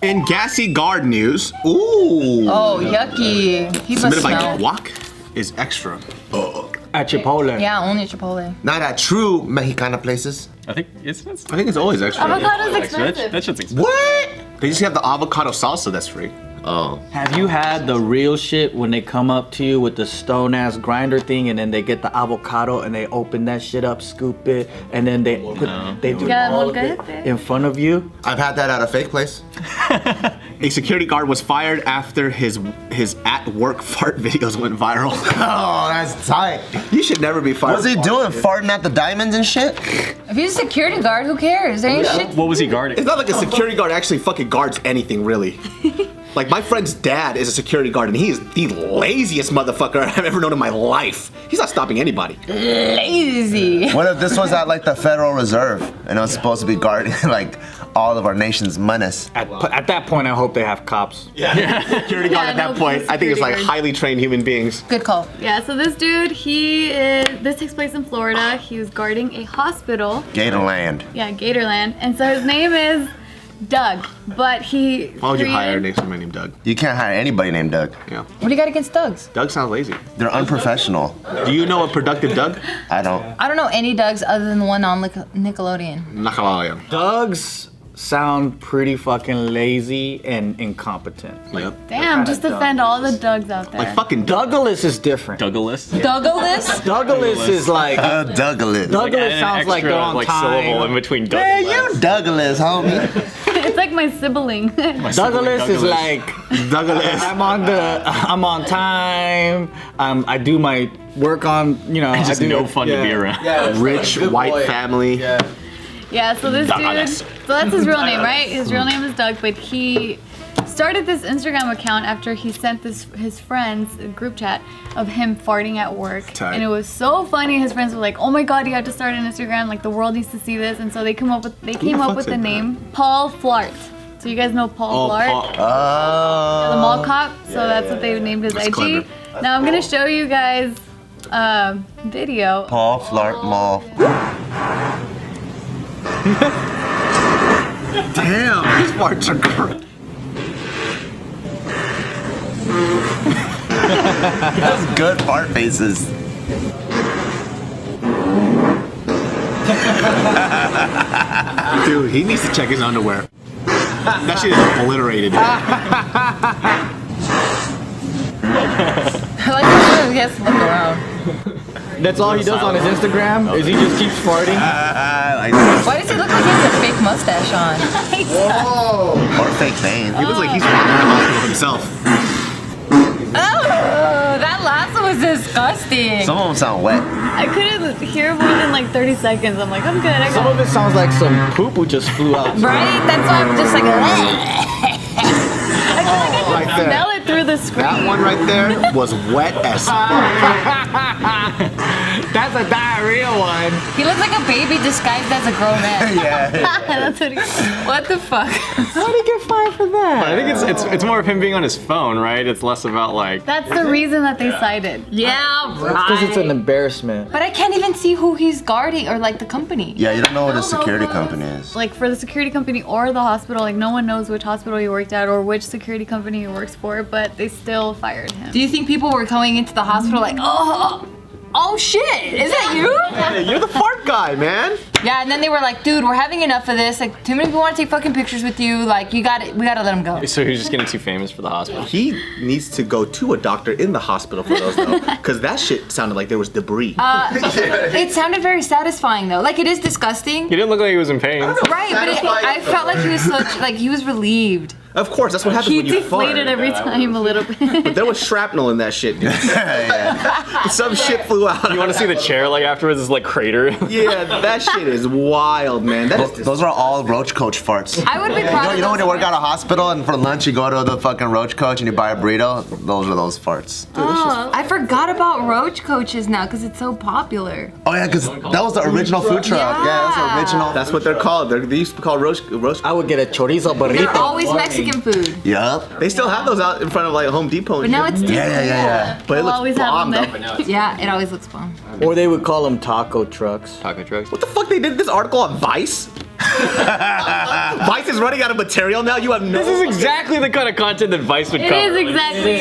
In gassy guard news, ooh. Oh, yucky. He must Submitted by smell. Guac is extra. At Chipotle. Yeah, only at Chipotle. Not at true Mexicana places. I think it's always extra. Avocado's expensive. That shit's expensive. What? They just have the avocado salsa that's free. Oh. Have you had the real shit when they come up to you with the stone ass grinder thing and then they get the avocado and they open that shit up, scoop it, and then they do all of it in front of you? I've had that at a fake place. A security guard was fired after his at-work fart videos went viral. Oh, that's tight. You should never be fired. What's he doing? Farting at the diamonds and shit? If he's a security guard, who cares? There ain't shit. What was he guarding? It's not like a security guard actually fucking guards anything, really. Like, my friend's dad is a security guard, and he is the laziest motherfucker I've ever known in my life. He's not stopping anybody. Lazy. What if this was at like the Federal Reserve and it was supposed to be guarding like all of our nation's menace? At that point, I hope they have cops. Yeah. Security guard at that point, I think it's like highly trained human beings. Good call. Yeah, so this dude, this takes place in Florida. He was guarding a hospital. Gatorland. Yeah, Gatorland. And so his name is Doug, but he Why would you hire somebody named Doug? You can't hire anybody named Doug. Yeah. What do you got against Dougs? Doug sounds lazy. They're unprofessional. Do you know a productive Doug? I don't. I don't know any Dougs other than the one on Nickelodeon. Nickelodeon. Doug's sound pretty fucking lazy and incompetent. Yep. Damn, just defend all the Dougs out there. Like fucking Douglas is different. Douglas? Douglas? Douglas is like Douglas. Douglas sounds like they're on time. syllable in between Douglas. Man, you Douglas, homie. It's like my sibling. Douglas is like Douglas. I'm on time. I do my work on, you know. It's just no fun to be around. Yeah, Rich white family. Yeah, so this Douglas. dude, so that's his real name, right? His real name is Doug, but he started this Instagram account after he sent his friends a group chat of him farting at work. Tight. And it was so funny. His friends were like, "Oh my god, you have to start an Instagram, like the world needs to see this." And so they came up with the name Paul Flart. So you guys know Paul Blart? The mall cop. So that's what they named his IG. clever. Now I'm gonna show you guys a video. Paul Flart Mall. Damn, these farts are great. That's good fart faces. Dude, he needs to check his underwear. That shit is obliterated. I like how he has to look around. That's all he does on his Instagram, is he just keeps farting. Why does he look like he has a fake mustache on? Or fake vein. He looks like he's walking in the hospital himself. Oh, that last one was disgusting. Some of them sound wet. I couldn't hear more than like 30 seconds. I'm like, I'm good. I Some got of it sounds like some poo-poo just flew out. Right? That's why I'm just like, I feel like I Right can there. smell it through the screen. That one right there was wet as fuck. That's a diarrhea one. he looks like a baby disguised as a grown man. Yeah. That's what he What the fuck? How did he get fired for that? I think it's more of him being on his phone, right? It's less about like. That's the reason that they cited. Yeah, Because it's an embarrassment. But I can't even see who he's guarding or like the company. Yeah, you don't know what a security company is. Like for the security company or the hospital, like no one knows which hospital he worked at or which security company he works for, but they still fired him. Do you think people were going into the hospital like, oh shit, is that you? Hey, you're the fart guy, man. Yeah, and then they were like, dude, we're having enough of this. Like, too many people want to take fucking pictures with you. Like, we gotta let him go. So he's just getting too famous for the hospital. He needs to go to a doctor in the hospital for those though, because that shit sounded like there was debris. It sounded very satisfying though. Like, it is disgusting. He didn't look like he was in pain. Right, but I felt like he was he was relieved. Of course, that's what happens He when you fart. deflated every time a little bit. But there was shrapnel in that shit, dude. Some shit flew out. You want to see the chair like afterwards? Is like crater. Yeah, that shit is wild, man. That is Those are all Roach Coach farts. I would be proud of You know when you those work at a hospital and for lunch you go to the fucking Roach Coach and you buy a burrito? Those are those farts. I forgot about Roach Coaches now because it's so popular. Oh yeah, because that was the original food truck. Yeah, that's the original. That's what they're called. They used to call roast. I would get a chorizo burrito. They're always Mexican food. Yup. They still have those out in front of like Home Depot. And But now shit. it's different. Yeah. But it We'll looks always have bomb them though. there. Yeah, it always looks bomb. Or they would call them taco trucks. Taco trucks. What the fuck? They did this article on Vice? Vice is running out of material now. You have no. This is exactly the kind of content that Vice would cover. It is exactly.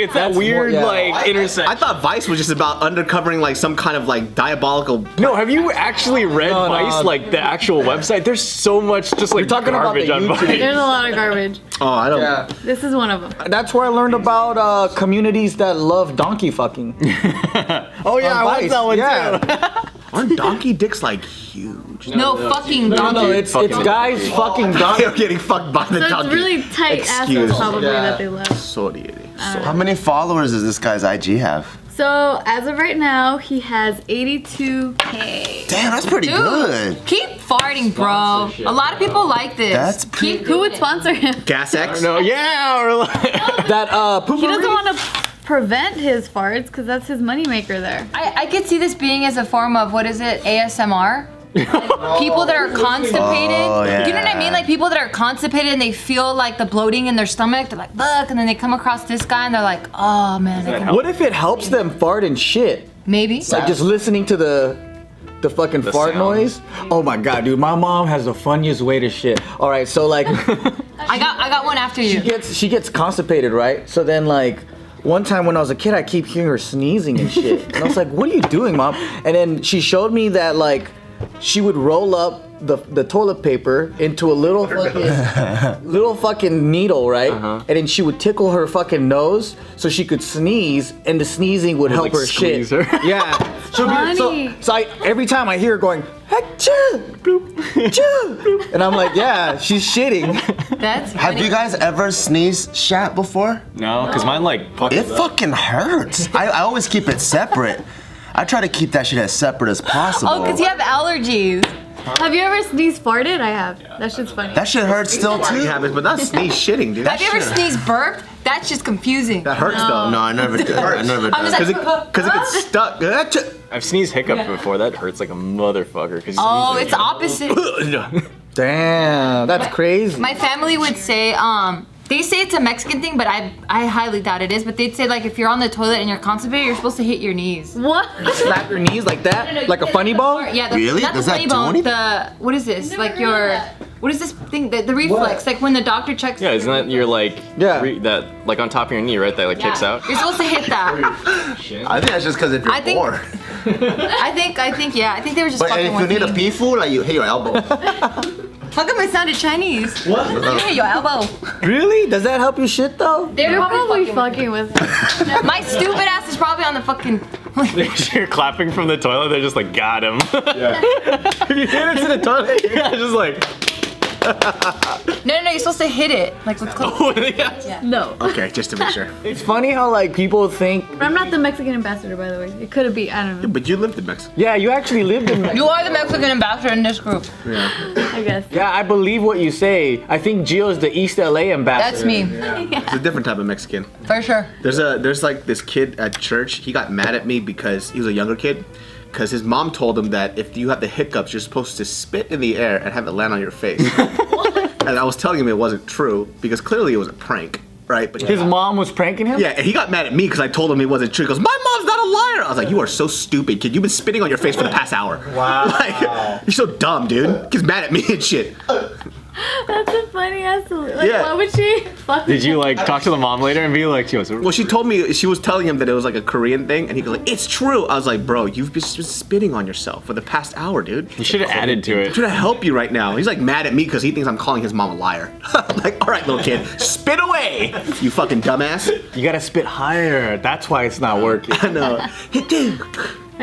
It's that weird like intersection. I thought Vice was just about undercovering like some kind of like diabolical. No, have you actually read Vice, like the actual website? There's so much just like talking about garbage the on YouTube. Vice. There's a lot of garbage. Oh, I don't. Yeah. This is one of them. That's where I learned about communities that love donkey fucking. Oh yeah, I watched that one Yeah. too. Aren't donkey dicks like huge? No, fucking donkey. No, it's guys fucking donkey. They're getting fucked by the So donkey. it's really tight Excuse. assholes probably Yeah. that they love. Sorry. How many followers does this guy's IG have? So as of right now, he has 82K. Damn, that's pretty Dude, good. keep farting, bro. A lot of people like this. That's pretty keep Who would sponsor him? Gas X. No, yeah, or like That He doesn't want to prevent his farts because that's his moneymaker there. I could see this being as a form of, what is it, ASMR? Like, people that are constipated. Oh, yeah. You know what I mean? Like people that are constipated and they feel like the bloating in their stomach. They're like, look, and then they come across this guy and they're like, oh man, I can... What if it helps them fart and shit? maybe. Like just listening to the fucking fart sound. noise. Oh my god, dude, my mom has the funniest way to shit. All right, so like I got one after you. she gets constipated, right? So then like one time when I was a kid, I keep hearing her sneezing and shit, and I was like, "What are you doing, mom?" And then she showed me that like she would roll up the toilet paper into a little fucking needle, right? And then she would tickle her fucking nose so she could sneeze, and the sneezing would help like, her shit. squeeze her. Yeah. Funny. So every time I hear her going, "Achoo, bloop, achoo," bloop, and I'm like, yeah, she's shitting. That's Have you guys ever sneezed shat before? no, because mine like It puckers up. fucking hurts. I always keep it separate. I try to keep that shit as separate as possible. Oh, because you have allergies. Have you ever sneezed farted? I have. That shit's funny. That shit hurts still Party too. habits, but not sneeze shitting, dude. Have you ever sneezed burped? That's just confusing. That hurts though. No, I never did. I never I'm did. just like, Because it gets stuck. I've sneezed hiccup before. That hurts like a motherfucker. Cause oh, it's opposite. Damn, that's crazy. My family would say, they say it's a Mexican thing, but I highly doubt it is. But they'd say like if you're on the toilet and you're constipated, you're supposed to hit your knees. What? Slap your knees like that, like a funny bone. Yeah, Really? not Does the that funny do bone. anything? What is this? Like your, what is this thing? The reflex. Like when the doctor checks. Yeah, isn't that your like Yeah. that like on top of your knee, right? That like kicks out. You're supposed to hit that. I think that's just because if you're I think- bored. I think yeah. I think they were just But fucking if you with need me. a pee fool, like you hit your elbow. How come it sounded Chinese? What? You hit your elbow. Really? Does that help you shit though? They're You're probably fucking with him. My stupid ass is probably on the fucking. You're clapping from the toilet. They're just like, got him. You hit it to the toilet. Yeah, just like. No, you're supposed to hit it. Like with close. Oh, yeah. No. Okay, just to make sure. It's funny how like people think, But I'm not the Mexican ambassador, by the way. It could be. I don't know. But you lived in Mexico. yeah, you actually lived in Mexico. You are the Mexican ambassador in this group. I guess. Yeah, I believe what you say. I think Gio's the East LA ambassador. That's me, It's a different type of Mexican. for sure. There's like this kid at church. He got mad at me because he was a younger kid. Because his mom told him that if you have the hiccups, you're supposed to spit in the air and have it land on your face. And I was telling him it wasn't true because clearly it was a prank, right? But His mom was pranking him? yeah, and he got mad at me because I told him it wasn't true. He goes, "My mom's not a liar." I was like, "You are so stupid, kid. You've been spitting on your face for the past hour. Wow. Like, you're so dumb, dude." He's mad at me and shit. That's a funny ass. Like, Yeah. why would she? Fuck Did you like talk to the mom later and be like, she was. Well, she told me, she was telling him that it was like a Korean thing, and he goes like, "It's true." I was like, "Bro, you've been spitting on yourself for the past hour, dude. You should have added to I'm it. trying to help you right now." He's like mad at me because he thinks I'm calling his mom a liar. I'm like, "All right, little kid, spit away, you fucking dumbass." You gotta spit higher. That's why it's not working. I know. How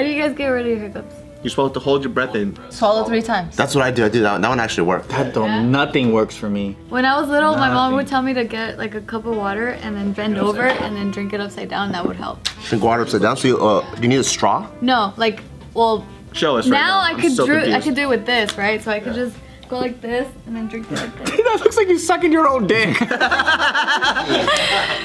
do you guys get rid of your hiccups? You're supposed to hold your breath in. Swallow 3 times. That's what I do. That one actually worked. Nothing works for me. When I was little, my mom would tell me to get like a cup of water and then bend over and then drink it upside down. That would help. Drink water upside down. So you, do you need a straw? No, like, well, Show us right now now. I could so I confused. could do it with this, right? So I could just go like this and then drink it like this. That looks like you're sucking your own dick.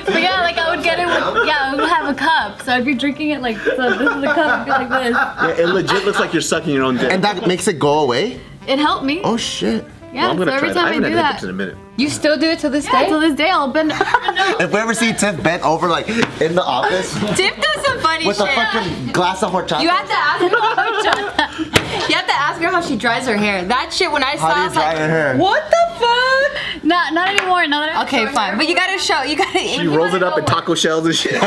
But yeah, like I would get it with, I would have a cup. So I'd be drinking it like, so this is the cup, it'd be like this. Yeah, it legit looks like you're sucking your own dick. And that makes it go away? It helped me. Oh shit. Yeah, I'm gonna so every try that. I time I haven't do had that, hiccups in a minute. You still do it to this yeah, day? till this day, I'll bend. If we ever see Tiff bent over like in the office Tiff does some funny with shit. a fucking glass of horchata. You have to ask her. You have to ask her how she dries her hair. That shit when I saw, How do I you was dry like, your hair? what the fuck? Not anymore. Now that I have Okay, short fine, hair. but you gotta show. You gotta. She rolls it up in taco shells and shit.